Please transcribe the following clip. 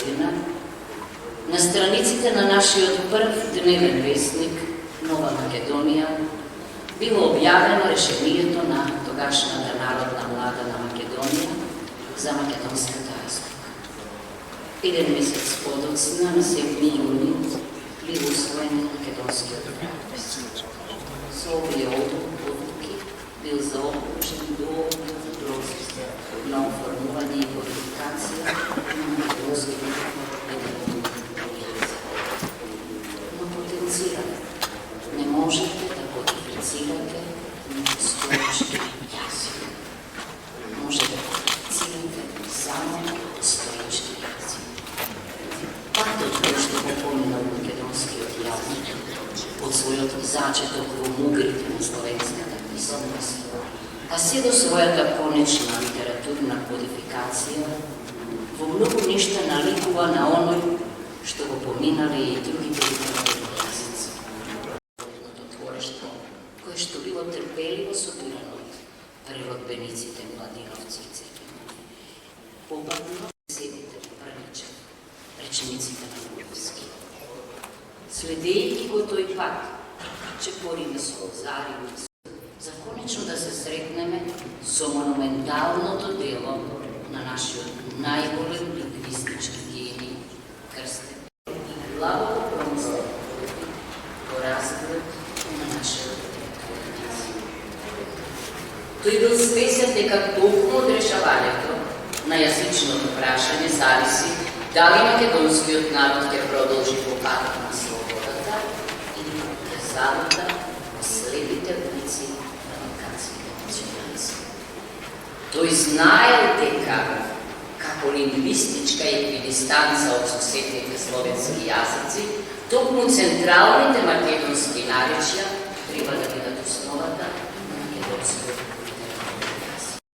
година на страниците на нашиот прв дневен вестник Нова Македонија било објавено решението на тогашната Народна влада на Македонија за македонска диаспора. Еден месец подоцна, на 7 јуни, бил усвоен македонскиот правопис. Со овие одлуки бил заокружен долг процес на оформување и кодификација на македонскиот јазик. Но потенцирате, не можете да кодифицирате постојачки јазик. Можете да кодифицирате само постојачки јазик. Фактот кој што го поминал македонскиот јазик од својот зачеток во мугрите на словенската писменост, а се до својата конечна литературна кодификација, во многу нешта наликува на оној што го поминале и другите литературни јазици. Творештво, кое што било трпеливо собирано од преродбениците Младиновци и Цепинови. Побавно седите првичен, речениците на Буровски. Следејќи го тој пат, че пориме со Лозарио, за конечно да се сретнеме со монументалното дело на нашиот најголем лингвистички гений Крстен и главото промислен во разглед на нашиот литературен јазик. Тој бил свесен дека токму од решавањето на јазичното прашање зависи дали македонскиот народ ќе продолжи по патот на слободата или ќе залута во слепите улици на вакацијите национализм. Тој знаел дека како лингвистичка еквидистанца од соседните словенски јазици, токму централните македонски наречја